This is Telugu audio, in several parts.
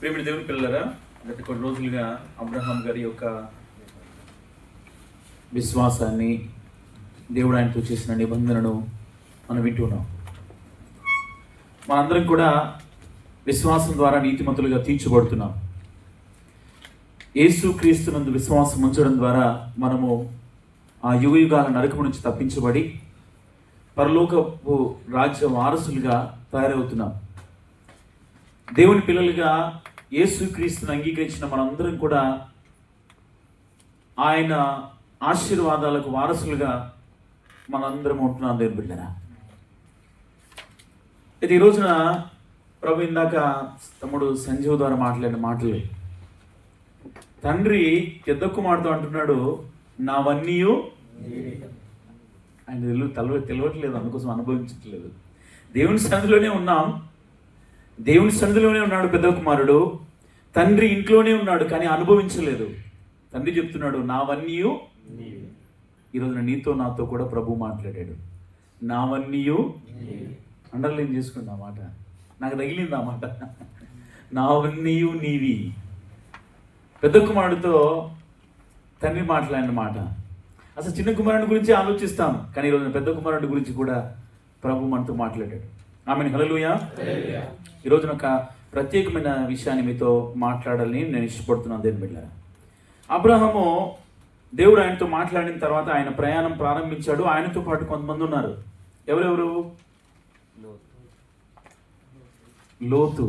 ప్రేమిడి దేవుని పిల్లరా, గత కొన్ని రోజులుగా అబ్రహాం గారి యొక్క విశ్వాసాన్ని, దేవుడు ఆయనతో చేసిన నిబంధనను మనం వింటున్నాం. మనందరం కూడా విశ్వాసం ద్వారా నీతిమంతులుగా తీర్చబడుతున్నాం. యేసు క్రీస్తునందు విశ్వాసం ఉంచడం ద్వారా మనము ఆ యుగయుగాల నరకము నుంచి తప్పించబడి పరలోకపు రాజ్య వారసులుగా తయారవుతున్నాం. దేవుని పిల్లలుగా యేసు క్రీస్తును అంగీకరించిన మనందరం కూడా ఆయన ఆశీర్వాదాలకు వారసులుగా మనందరం ఉంటున్నాం. దేవుని బిడ్డలారా, అయితే ఈ రోజున ప్రభు ఇందాక తమ్ముడు సంజీవ్ ద్వారా మాట్లాడిన మాటలు, తండ్రి పెద్ద కుమారుతో అంటున్నాడు, నావన్నీ ఆయన తెలియట్లేదు, అందుకోసం అనుభవించట్లేదు. దేవుని సన్నిధిలోనే ఉన్నాం, దేవుని సన్నిధిలోనే ఉన్నాడు పెద్ద కుమారుడు. తండ్రి ఇంట్లోనే ఉన్నాడు, కానీ అనుభవించలేదు. తండ్రి చెప్తున్నాడు, నావన్నీ. ఈరోజున నీతో నాతో కూడా ప్రభు మాట్లాడాడు, నావన్నీ. అండర్లైన్ చేసుకుంది ఆ మాట, నాకు తగిలింది ఆ మాట. నావన్నీ నీవి. పెద్ద కుమారుడితో తండ్రి మాట్లాడిన మాట. అసలు చిన్న కుమారుడి గురించి ఆలోచిస్తాం, కానీ ఈరోజు పెద్ద కుమారుడి గురించి కూడా ప్రభు మనతో మాట్లాడాడు. ఆమెను హల్లెలూయా. ఈరోజు ఒక ప్రత్యేకమైన విషయాన్ని మీతో మాట్లాడాలని నేను ఇష్టపడుతున్నాను. దేవుని బిడ్డలారా, అబ్రహాము దేవుడు ఆయనతో మాట్లాడిన తర్వాత ఆయన ప్రయాణం ప్రారంభించాడు. ఆయనతో పాటు కొంతమంది ఉన్నారు. ఎవరెవరు? లోతు.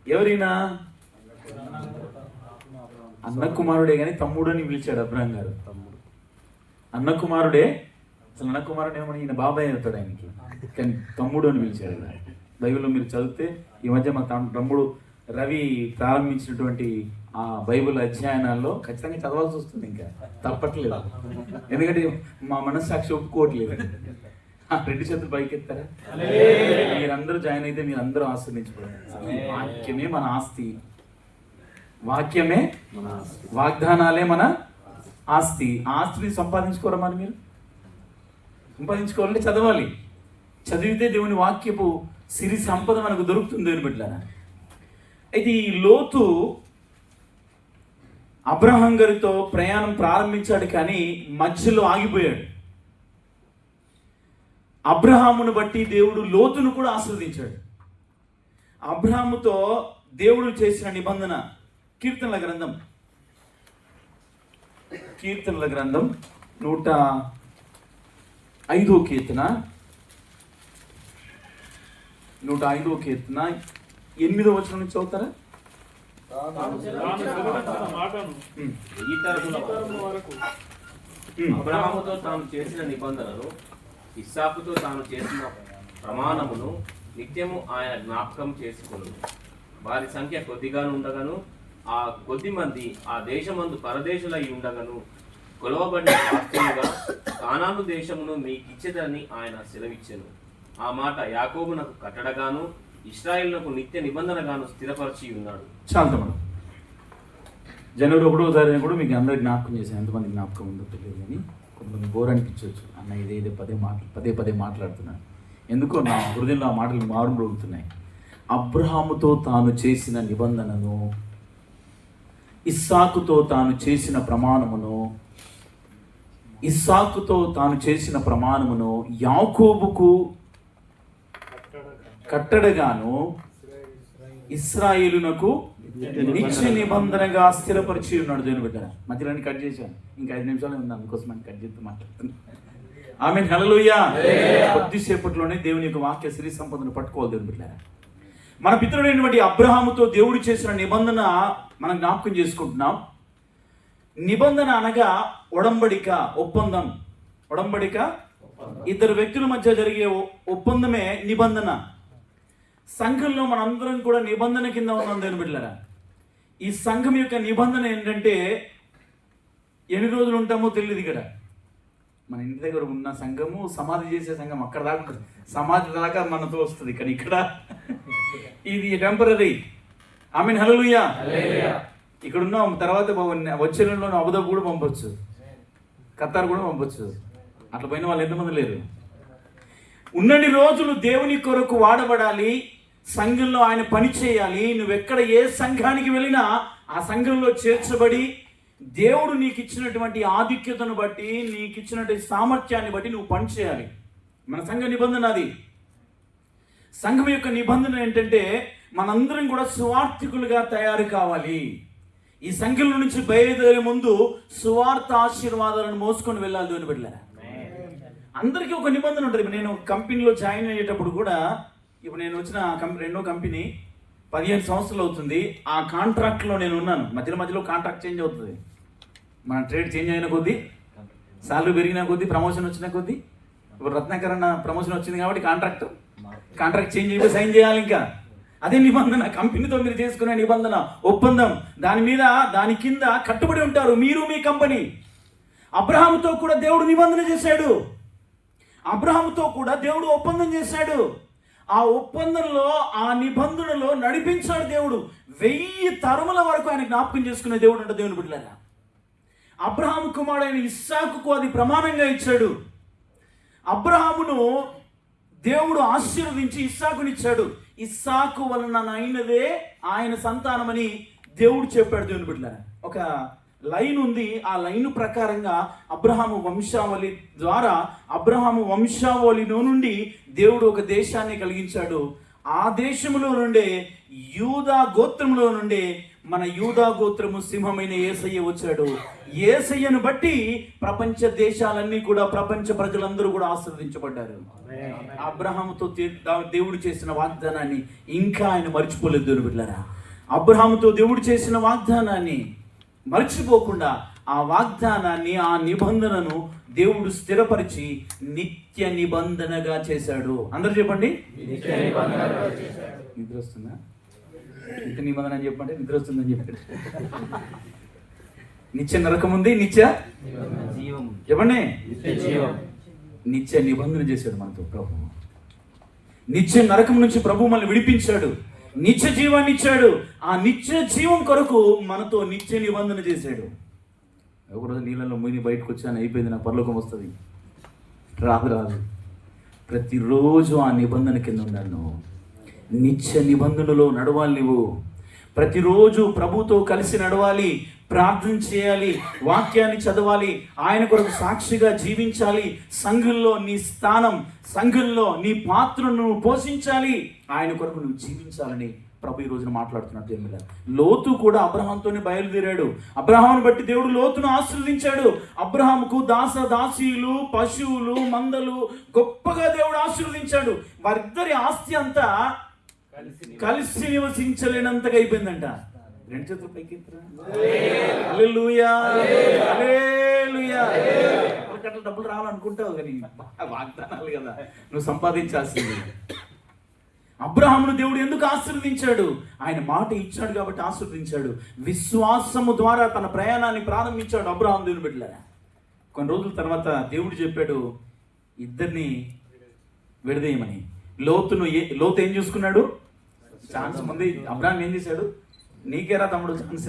ఎవరైనా? అన్న కుమారుడే, కానీ తమ్ముడు అని పిలిచాడు అబ్రహాం గారు. అన్న కుమారుడే. అసలు అన్న కుమారుడు ఏమని, ఈయన బాబాయ్ అవుతాడు ఆయనకి, కానీ తమ్ముడు అని పిలిచాడు. బైబిల్లో మీరు చదివితే ఈ మధ్య మా తమ్ముడు రవి ప్రారంభించినటువంటి ఆ బైబిల్ అధ్యయనాల్లో ఖచ్చితంగా చదవాల్సి వస్తుంది, ఇంకా తప్పట్లేదు. ఎందుకంటే మా మనస్సాక్షి ఒప్పుకోవట్లేదు. రెండు చేతులు పైకి ఎత్తారా? మీరందరూ జాయిన్ అయితే మీరందరూ ఆస్వాదించుకోండి. వాక్యమే మన ఆస్తి, వాక్యమే వాగ్దానాలే మన ఆస్తి. ఆస్తిని సంపాదించుకోరా? మరి మీరు సంపాదించుకోవాలంటే చదవాలి. చదివితే దేవుని వాక్యపు సిరి సంపద మనకు దొరుకుతుంది. దేవుని బిడ్డలారా, అయితే ఈ లోతు అబ్రహాం గారితో ప్రయాణం ప్రారంభించాడు, కానీ మధ్యలో ఆగిపోయాడు. అబ్రహామును బట్టి దేవుడు లోతును కూడా ఆశీర్వదించాడు. అబ్రహాముతో దేవుడు చేసిన నిబంధన, కీర్తనల గ్రంథం 105వ కీర్తన 105వ కీర్తన 8వ వచనం నుంచి చదువుతారా? అబ్రహాముతో తాను చేసిన నిబంధనను, ఇస్సాకుతో తాను చేసిన ప్రమాణమును నిత్యము ఆయన జ్ఞాపకం చేసుకొను. వారి సంఖ్య కొద్దిగా ఉండగను, ఆ కొద్ది మంది ఆ దేశమందు పరదేశులై ఉండగను, కొలవబడిన ఆస్తులుగా కానాను దేశమును మీకిచ్చేదని ఆయన సెలవిచ్చెను. ఆ మాట యాకోబునకు కట్టడగాను, ఇశ్రాయేలునకు నిత్య నిబంధనగాను స్థిరపరిచి ఉన్నాడు. చాలా జనవరి 1వ తారీఖున కూడా మీకు అందరూ జ్ఞాపకం చేశాను. ఎంతమంది జ్ఞాపకం ఉందో తెలియదు, కానీ కొంతమంది బోర్ అనిపించవచ్చు. అన్న ఇదే పదే మాట్లాడుతున్నాను. ఎందుకో నా హృదయంలో ఆ మాటలు మారుమ్రోగుతున్నాయి. అబ్రహాముతో తాను చేసిన నిబంధనను, ఇస్సాకుతో తాను చేసిన ప్రమాణమును యాకోబుకు కట్టడగాను, ఇశ్రాయేలునకు నిత్య నిబంధనగా స్థిరపరిచి ఉన్నాడు. దేవుని బిడ్డ, మధ్యలో కట్ చేశాను, ఇంకా 5 నిమిషాలు ఉంది, అందుకోసం మనం కట్ చేస్తూ మాట్లాడుతున్నాను. ఆమేన్, హల్లెలూయా. కొద్దిసేపట్లోనే దేవుని యొక్క వాక్య సిరి సంపదను పట్టుకోవాలి. దేవుని బిడ్డ, మన పితరుడైనటువంటి అబ్రహాముతో దేవుడు చేసిన నిబంధన మనం జ్ఞాపకం చేసుకుంటున్నాం. నిబంధన అనగా ఒడంబడిక, ఒప్పందం. ఒడంబడిక ఇద్దరు వ్యక్తుల మధ్య జరిగే ఒప్పందమే నిబంధన. సంఘంలో మనందరం కూడా నిబంధన కింద ఉన్నాం. దేవుని బిడ్డలారా, ఈ సంఘం యొక్క నిబంధన ఏంటంటే, ఎన్ని రోజులు ఉంటామో తెలియదు. ఇక్కడ మన ఇంటి దగ్గర ఉన్న సంఘము, సమాధి చేసే సంఘం అక్కడ దాకా ఉంటుంది, సమాధి దాకా మనతో వస్తుంది. కానీ ఇక్కడ ఇది టెంపరీ. ఆమేన్, హల్లెలూయా. ఇక్కడ ఉన్నాం, తర్వాత వచ్చే నెలలో అబుదాబి కూడా పంపొచ్చు, ఖతార్ కూడా పంపొచ్చు. అట్లా పోయిన వాళ్ళు ఎంతమంది లేరు? ఉన్నన్ని రోజులు దేవుని కొరకు వాడబడాలి, సంఘంలో ఆయన పని చేయాలి. నువ్వెక్కడ ఏ సంఘానికి వెళ్ళినా ఆ సంఘంలో చేర్చబడి దేవుడు నీకు ఇచ్చినటువంటి ఆధిక్యతను బట్టి, నీకు ఇచ్చినటువంటి సామర్థ్యాన్ని బట్టి నువ్వు పని చేయాలి. మన సంఘ నిబంధన అది. సంఘం యొక్క నిబంధన ఏంటంటే మనందరం కూడా సువార్థికులుగా తయారు కావాలి. ఈ సంఘంలో నుంచి బయలుదేరే ముందు సువార్త ఆశీర్వాదాలను మోసుకొని వెళ్ళాలి. దేవుని బిడ్డలారా, అందరికీ ఒక నిబంధన ఉంటుంది. నేను కంపెనీలో జాయిన్ అయ్యేటప్పుడు కూడా, ఇప్పుడు నేను వచ్చిన రెండో కంపెనీ 15 సంవత్సరాలు అవుతుంది. ఆ కాంట్రాక్ట్లో నేను ఉన్నాను. మధ్యలో కాంట్రాక్ట్ చేంజ్ అవుతుంది. మన ట్రేడ్ చేంజ్ అయిన కొద్దీ, సాలరీ పెరిగిన కొద్దీ, ప్రమోషన్ వచ్చిన కొద్దీ, ఇప్పుడు రత్నాకర్ అన్న ప్రమోషన్ వచ్చింది కాబట్టి కాంట్రాక్ట్ చేంజ్ అయిపోయి సైన్ చేయాలి. ఇంకా అదే నిబంధన, కంపెనీతో మీరు చేసుకునే నిబంధన, ఒప్పందం. దాని కింద కట్టుబడి ఉంటారు మీరు, మీ కంపెనీ. అబ్రహాముతో కూడా దేవుడు నిబంధన చేశాడు. అబ్రహాముతో కూడా దేవుడు ఒప్పందం చేశాడు. ఆ ఒప్పందంలో, ఆ నిబంధనలో నడిపించాడు దేవుడు. 1000 తరముల వరకు ఆయన జ్ఞాపకం చేసుకునే దేవుడు అంటే దేవుని బిడ్డలారా. అబ్రహాము కుమారుడైన ఇస్సాకుకు అది ప్రమాణంగా ఇచ్చాడు. అబ్రహామును దేవుడు ఆశీర్వదించి ఇస్సాకునిచ్చాడు. ఇస్సాకు వలన అయినదే ఆయన సంతానమని దేవుడు చెప్పాడు. దేవుని బిడ్డలారా, ఒక లైన్ ఉంది. ఆ లైన్ ప్రకారంగా అబ్రహాము వంశావళి ద్వారా, అబ్రహాము వంశావళిలో నుండి దేవుడు ఒక దేశాన్ని కలిగించాడు. ఆ దేశంలో నుండే, యూదా గోత్రంలో నుండే మన యూదా గోత్రము సింహమైన యేసయ్య వచ్చాడు. యేసయ్యను బట్టి ప్రపంచ దేశాలన్నీ కూడా, ప్రపంచ ప్రజలందరూ కూడా ఆశీర్వదించబడ్డారు. అబ్రహాముతో దేవుడు చేసిన వాగ్దానాన్ని ఇంకా ఆయన మర్చిపోలేదు. దేవుని బిడ్డలారా, అబ్రహాముతో దేవుడు చేసిన వాగ్దానాన్ని మర్చిపోకుండా ఆ వాగ్దానాన్ని, ఆ నిబంధనను దేవుడు స్థిరపరిచి నిత్య నిబంధనగా చేశాడు. అందరూ చెప్పండి, నిద్ర వస్తుందా? నిత్య నిబంధన అని చెప్పండి, నిద్ర వస్తుందని చెప్పండి. నిత్య నరకం ఉంది, నిత్య జీవం. చెప్పండి, నిత్య నిబంధన చేశాడు మనతో ప్రభు. నిత్య నరకం నుంచి ప్రభు మనల్ని విడిపించాడు, నిత్య జీవాన్ని ఇచ్చాడు. ఆ నిత్య జీవం కొరకు మనతో నిత్య నిబంధన చేశాడు. ఒకరోజు నీళ్ళలో మునిగి బయటకు వచ్చాను, అయిపోయింది, నా పరలోకం వస్తుంది. రాదు. ప్రతిరోజు ఆ నిబంధన కింద ఉండాలి. నువ్వు నిత్య నిబంధనలో నడవాలి. నువ్వు ప్రతిరోజు ప్రభుతో కలిసి నడవాలి, ప్రార్థన చేయాలి, వాక్యాన్ని చదవాలి, ఆయన కొరకు సాక్షిగా జీవించాలి. సంఘంలో నీ స్థానం, సంఘంలో నీ పాత్రను నువ్వు పోషించాలి, ఆయన కొరకు నువ్వు జీవించాలని ప్రభు ఈ రోజున మాట్లాడుతున్నాడు. దేవుని మీద లోతు కూడా అబ్రహాంతోనే బయలుదేరాడు. అబ్రహామును బట్టి దేవుడు లోతును ఆశీర్వదించాడు. అబ్రహాముకు దాసీలు, పశువులు, మందలు గొప్పగా దేవుడు ఆశీర్వదించాడు. వారిద్దరి ఆస్తి అంతా కలిసి నివసించలేనంతగా అయిపోయిందంట. 2 చేతులు పైకి హల్లెలూయా, హల్లెలూయా. డబ్బులు రావాలనుకుంటావు కానీ వాగ్దానాలు కదా, నువ్వు సంపాదించాల్సింది. అబ్రహామును దేవుడు ఎందుకు ఆశీర్వదించాడు? ఆయన మాట ఇచ్చాడు కాబట్టి ఆశీర్వదించాడు. విశ్వాసము ద్వారా తన ప్రయాణాన్ని ప్రారంభించాడు అబ్రహాము. దేవుని బిడ్డలారా, కొన్ని రోజుల తర్వాత దేవుడు చెప్పాడు ఇద్దరిని విడదీయమని. లోతు ఏం చూసుకున్నాడు? ఛాన్స్ ముందు. అబ్రహాం ఏం చేశాడు? నీకేరా తమ్ముడు ఛాన్స్,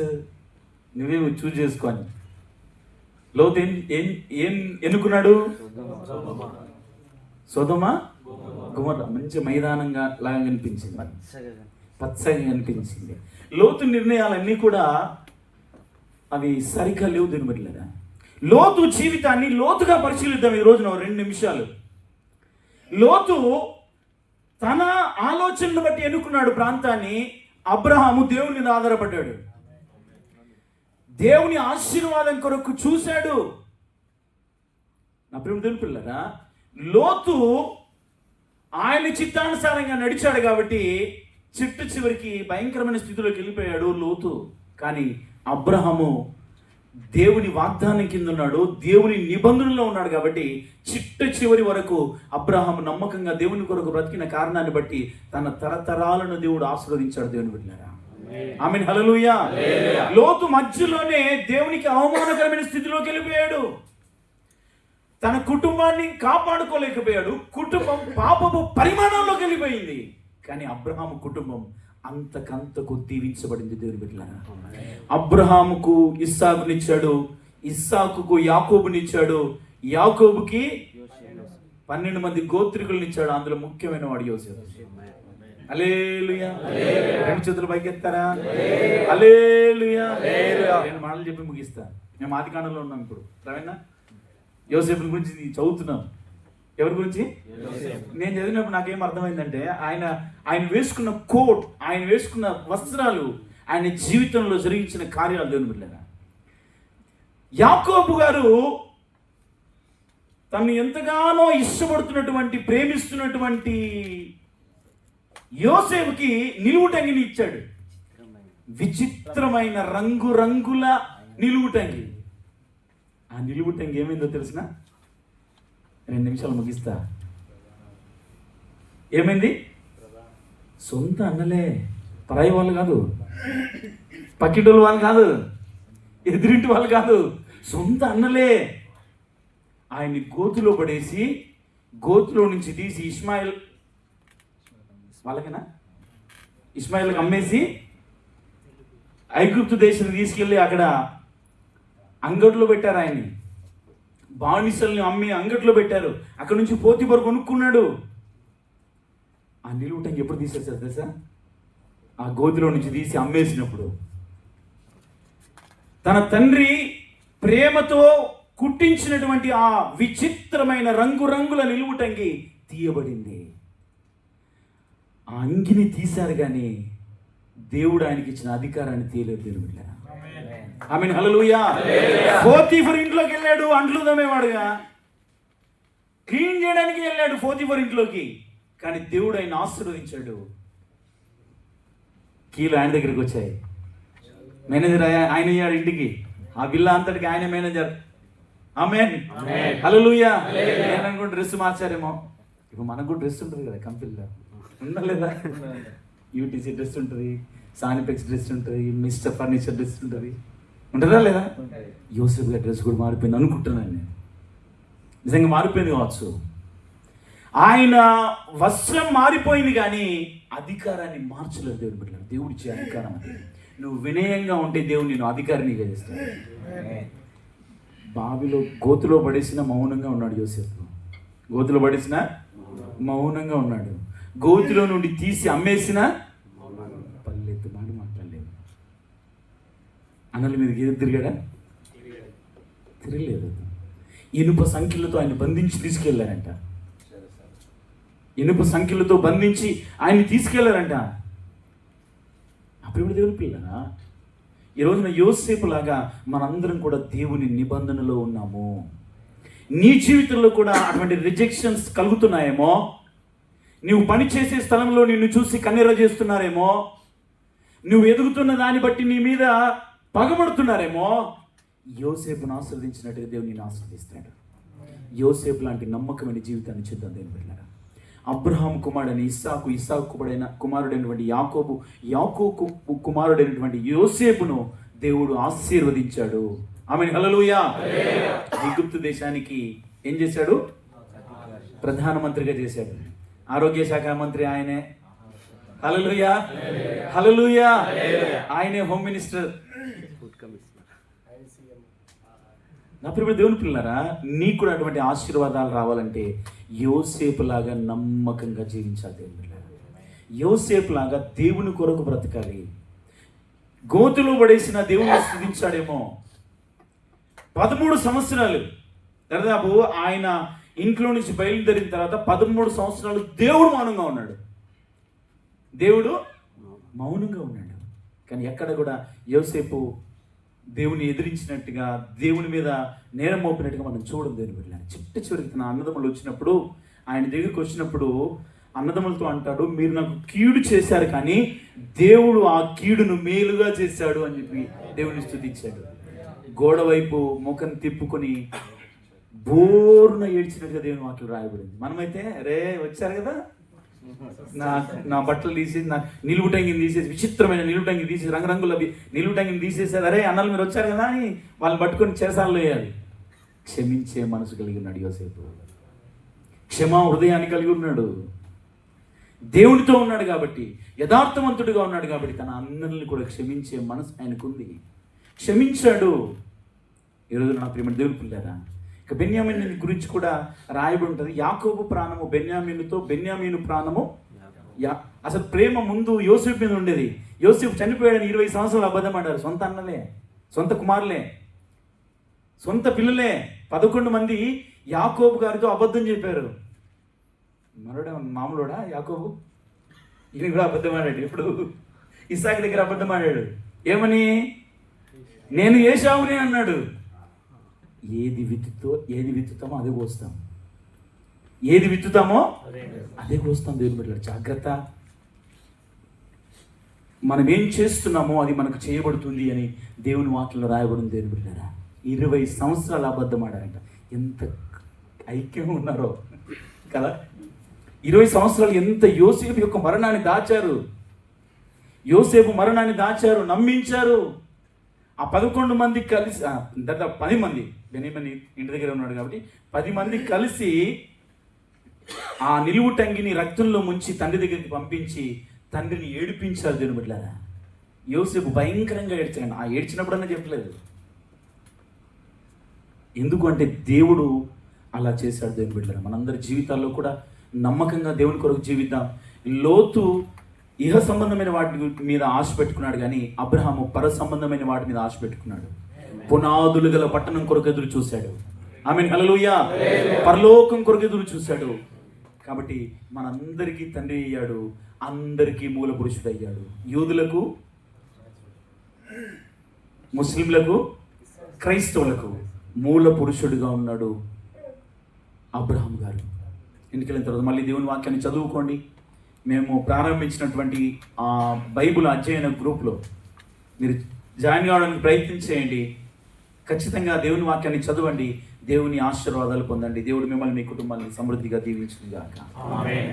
నువ్వే చూజ్ చేసుకో అని. లోతు ఏం ఎన్నుకున్నాడు? సొదొమ గొమొర్రా. మంచి మైదానంగా లాగా కనిపించింది, పచ్చగా కనిపించింది. లోతు నిర్ణయాలన్నీ కూడా అవి సరిగ్గా లేవు. దీని బట్టిలేదా లోతు జీవితాన్ని లోతుగా పరిశీలిద్దాం ఈ రోజున 2 నిమిషాలు. లోతు తన ఆలోచనను బట్టి ఎన్నుకున్నాడు ప్రాంతాన్ని. అబ్రహాము దేవుని మీద ఆధారపడ్డాడు, దేవుని ఆశీర్వాదం కొరకు చూశాడు. నా ప్రేమ దేవుని పిల్లరా, లోతు ఆయన చిత్తానుసారంగా నడిచాడు కాబట్టి చివరికి భయంకరమైన స్థితిలోకి వెళ్ళిపోయాడు లోతు. కానీ అబ్రహాము దేవుని వాగ్దానం కింద ఉన్నాడు, దేవుని నిబంధనలో ఉన్నాడు కాబట్టి చివరి వరకు అబ్రహాము నమ్మకంగా దేవుని కొరకు బ్రతికిన కారణాన్ని బట్టి తన తరతరాలను దేవుడు ఆశీర్వదించాడు. దేవుని బిడ్డలారా, ఆమేన్, హల్లెలూయా. లోతు మధ్యలోనే దేవునికి అవమానకరమైన స్థితిలోకి వెళ్ళిపోయాడు. తన కుటుంబాన్ని కాపాడుకోలేకపోయాడు. కుటుంబం పాపపు పరిమాణంలోకి వెళ్ళిపోయింది. కానీ అబ్రహాము కుటుంబం అంతకంతకు దీవించబడింది. దేవుని బిడ్డలారా, అబ్రహాముకు ఇస్సాకునిచ్చాడు, ఇస్సాకుకు యాకోబునిచ్చాడు, యాకోబుకి 12 మంది గోత్రికులను ఇచ్చాడు. అందులో ముఖ్యమైన వాడు యోసేపు. హల్లెలూయా. రెండు చేతులు పైకెత్తారా? హల్లెలూయా. నేను మాటలు చెప్పి ముగిస్తా. మేము ఆదికాండంలో ఉన్నాం ఇప్పుడు. రవీణ యోసేపు గురించి చదువుతున్నాం. ఎవరి గురించి? నేను చదివినప్పుడు నాకేం అర్థమైందంటే ఆయన వేసుకున్న కోట్, ఆయన వేసుకున్న వస్త్రాలు, ఆయన జీవితంలో జరిగించిన కార్యాలు దేవుని బిడ్డలారా. యాకోబు గారు తను ఎంతగానో ఇష్టపడుతున్నటువంటి, ప్రేమిస్తున్నటువంటి యోసేపుకి నిలువుటంగిని ఇచ్చాడు. విచిత్రమైన రంగురంగుల నిలువుటంగి. ఆ నిలువుటంగి ఏమైందో తెలిసిన? 2 నిమిషాలు ముగిస్తా. ఏమైంది? సొంత అన్నలే, పరాయి వాళ్ళు కాదు, పక్కింటి వాళ్ళు కాదు, ఎదురింటి వాళ్ళు కాదు, సొంత అన్నలే ఆయన్ని గోతులో పడేసి, గోతులో నుంచి తీసి ఇష్మాయిల్ వాళ్ళకైనా ఇష్మాయిల్కి అమ్మేసి ఐగుప్తు దేశం తీసుకెళ్ళి అక్కడ అంగట్లో పెట్టారు. ఆయన్ని బానిసల్ని అమ్మి అంగట్లో పెట్టారు. అక్కడ నుంచి పోతీఫరు కొనుక్కున్నాడు. ఆ నిలువుటంగి ఎప్పుడు తీసేసారు తెలుసా? ఆ గోతిలో నుంచి తీసి అమ్మేసినప్పుడు. తన తండ్రి ప్రేమతో కుట్టించినటువంటి ఆ విచిత్రమైన రంగురంగుల నిలువుటంగి తీయబడింది. ఆ అంగిని తీశారు కానీ దేవుడు ఆయనకి ఇచ్చిన అధికారాన్ని తీయలేదు. దేవుడు ఆమేన్, హల్లెలూయా. పోతీఫర్ ఇంట్లోకి వెళ్ళాడు, అంట్లు తోమేవాడుగా, క్లీన్ చేయడానికి వెళ్ళాడు పోతీఫర్ ఇంట్లోకి. కానీ దేవుడు ఆయన ఆశీర్వదించాడు. కీలు ఆయన దగ్గరికి వచ్చాయి. మేనేజర్ ఆయన అయ్యాడు ఇంటికి. ఆ బిల్లా అంతటికి ఆయన మేనేజర్. ఆమేన్, హల్లెలూయా. నేను అనుకుంటే డ్రెస్ మార్చారేమో. ఇప్పుడు మనకు కూడా డ్రెస్ ఉంటుంది కదా కంపెనీలో, ఉందా లేదా? యూటీసీ డ్రెస్ ఉంటుంది, సానిపెక్స్ డ్రెస్ ఉంటుంది, మిస్టర్ ఫర్నిచర్ డ్రెస్ ఉంటుంది, ఉంటుందా లేదా? యోసేపు గారి డ్రెస్ కూడా మారిపోయింది అనుకుంటున్నాను నేను. నిజంగా మారిపోయింది కావచ్చు. ఆయన వస్త్రం మారిపోయింది కానీ అధికారాన్ని మార్చలేదు. దేవుడు బిడ్డలారా, దేవుడు ఇచ్చే అధికారం అది. నువ్వు వినయంగా ఉంటే దేవుడు నేను అధికారినిగా చేస్తాడు. బావిలో గోతులో పడేసిన మౌనంగా ఉన్నాడు యోసేపు. గోతులో పడేసిన మౌనంగా ఉన్నాడు. గోతులో నుండి తీసి అమ్మేసిన పల్లెత్తు మాట మాట్లాడలేదు. అన్నల మీదకి ఏదో తిరిగాడా? తిరగలేదు. ఇనుప సంఖ్యలతో ఆయన బంధించి తీసుకెళ్లారంట. ఇనుప సంఖ్యలతో బంధించి ఆయన్ని తీసుకెళ్లారంట. అప్పుడు దేవుని పిల్లరా, ఈ రోజున యోసేపు లాగా మనందరం కూడా దేవుని నిబంధనలో ఉన్నాము. నీ జీవితంలో కూడా అటువంటి రిజెక్షన్స్ కలుగుతున్నాయేమో. నువ్వు పని చేసే స్థలంలో నిన్ను చూసి కన్నెర చేస్తున్నారేమో. నువ్వు ఎదుగుతున్న దాన్ని బట్టి నీ మీద పగబడుతున్నారేమో. యోసేపును ఆశీర్వదించినట్టుగా దేవుడు నిన్ను ఆశీర్వదిస్తాడు. యోసేపు లాంటి నమ్మకమైన జీవితాన్ని చూద్దాం దేవుని బిడ్డలారా. అబ్రహాము కుమారుడైన ఇస్సాకు, ఇస్సాకు కుమారుడైనటువంటి యాకోబు కుమారుడైనటువంటి యోసేపును దేవుడు ఆశీర్వదించాడు. ఆమేన్, హల్లెలూయా. ఐగుప్తు దేశానికి ఏం చేశాడు? ప్రధానమంత్రిగా చేశాడు. ఆరోగ్య శాఖ మంత్రి ఆయనే. హల్లెలూయా, హల్లెలూయా. ఆయనే హోమ్ మినిస్టర్. నా ప్రియమైన దేవుని పిల్లలారా, నీకు కూడా అటువంటి ఆశీర్వాదాలు రావాలంటే యోసేపు లాగా నమ్మకంగా జీవించాలి. దేవుని పిల్లలారా, యోసేపు లాగా దేవుని కొరకు బ్రతకాలి. గోతులో పడేసిన దేవుని స్తుతించాడేమో. 13 సంవత్సరాలు దాదాపు ఆయన ఇంట్లో నుంచి బయలుదేరిన తర్వాత 13 సంవత్సరాలు దేవుడు మౌనంగా ఉన్నాడు. దేవుడు మౌనంగా ఉన్నాడు. కానీ ఎక్కడ కూడా యోసేపు దేవుని ఎదిరించినట్టుగా, దేవుని మీద నేరం మోపినట్టుగా మనం చూడడం. దేవుని బిడ్డలారా, చిట్ట చివరికి తన అన్నదమ్ములు వచ్చినప్పుడు, ఆయన దగ్గరికి వచ్చినప్పుడు అన్నదమ్ములతో అంటాడు, మీరు నాకు కీడు చేశారు కానీ దేవుడు ఆ కీడును మేలుగా చేశాడు అని చెప్పి దేవుని స్తుతించాడు. గోడ వైపు ముఖం తిప్పుకొని బోరున ఏడ్చినట్టుగా దేవుని వాక్యం రాయబడింది. మనమైతే రే వచ్చారు కదా, నా బట్టలు తీసేసి, నా నిలువుటంగిని తీసేసి, విచిత్రమైన నిలువుటంగి తీసేసి, రంగురంగుల నిలువుటంగిని తీసేసారు. అరే అన్నలు మీరు వచ్చారు కదా అని వాళ్ళు పట్టుకొని చెరసాలలో వేయాలి. క్షమించే మనసు కలిగి ఉన్నాడు యోసేపు. క్షమా హృదయాన్ని కలిగి ఉన్నాడు. దేవునితో ఉన్నాడు కాబట్టి, యథార్థవంతుడిగా ఉన్నాడు కాబట్టి తన అన్నల్ని కూడా క్షమించే మనసు ఆయనకుంది. క్షమించాడు. ఈరోజు నా ప్రియమైన దేవుని పిల్లారా, ఇక బెన్యామీను గురించి కూడా రాయబడి ఉంటుంది. యాకోబు ప్రాణము బెన్యామీనుతో, బెన్యామీను ప్రాణము అసలు ప్రేమ ముందు యోసేపు మీద ఉండేది. యోసేపు చనిపోయాడని 20 సంవత్సరాలు అబద్ధం ఆడారు. సొంత అన్నలే, సొంత కుమారులే, సొంత పిల్లలే 11 మంది యాకోబు గారితో అబద్ధం చెప్పారు. మరోడా మామూలుడా యాకోబు? ఈయన కూడా అబద్ధం ఆడాడు. ఇప్పుడు ఇస్సాకు దగ్గర అబద్ధం ఆడాడు. ఏమని? నేను ఏశావునే అన్నాడు. ఏది విత్తుతామో అదే కోస్తాం. ఏది విత్తుతామో అదే కోస్తాం. దేవుని బిడ్డలారా, జాగ్రత్త. మనం ఏం చేస్తున్నామో అది మనకు చేయబడుతుంది అని దేవుని వాక్యంలో రాయబడింది. దేవుని బిడ్డలారా, 20 సంవత్సరాలు అబద్ధం ఆడారంట. ఎంత ఐక్యం ఉన్నారో కదా. 20 సంవత్సరాలు ఎంత యోసేపు యొక్క మరణాన్ని దాచారు. యోసేపు మరణాన్ని దాచారు, నమ్మించారు. ఆ 11 మంది కలిసి, దాదాపు 10 మంది, బెన్యామీను ఇంటి దగ్గర ఉన్నాడు కాబట్టి 10 మంది కలిసి ఆ నిలువు టంగిని రక్తంలో ముంచి తండ్రి దగ్గరికి పంపించి తండ్రిని ఏడిపించారు. దేవుని బిడ్డలారా, యోసేపు భయంకరంగా ఏడ్చాడు. ఆ ఏడ్చినప్పుడన్నా చెప్పలేదు. ఎందుకు అంటే దేవుడు అలా చేశాడు. దేవుని బిడ్డలారా, మనందరి జీవితాల్లో కూడా నమ్మకంగా దేవుని కొరకు జీవిద్దాం. లోతు ఇహ సంబంధమైన వాటి మీద ఆశ పెట్టుకున్నాడు, కానీ అబ్రహాము పర సంబంధమైన వాటి మీద ఆశ పెట్టుకున్నాడు. పునాదులు గల పట్టణం కొరకు ఎదురు చూశాడు. ఆమేన్, హల్లెలూయా. పరలోకం కొరకు ఎదురు చూశాడు. కాబట్టి మనందరికీ తండ్రి అయ్యాడు, అందరికీ మూల పురుషుడు అయ్యాడు. యూదులకు, ముస్లింలకు, క్రైస్తవులకు మూల పురుషుడిగా ఉన్నాడు అబ్రహాం గారు. ఇంటికి వెళ్ళిన తర్వాత మళ్ళీ దేవుని వాక్యాన్ని చదువుకోండి. మేము ప్రారంభించినటువంటి ఆ బైబిల్ అధ్యయన గ్రూప్లో మీరు జాయిన్ కావడానికి ప్రయత్నం చేయండి. ఖచ్చితంగా దేవుని వాక్యాన్ని చదవండి, దేవుని ఆశీర్వాదాలు పొందండి. దేవుడు మిమ్మల్ని, మీ కుటుంబాన్ని సమృద్ధిగా దీవించును గాక. ఆమేన్.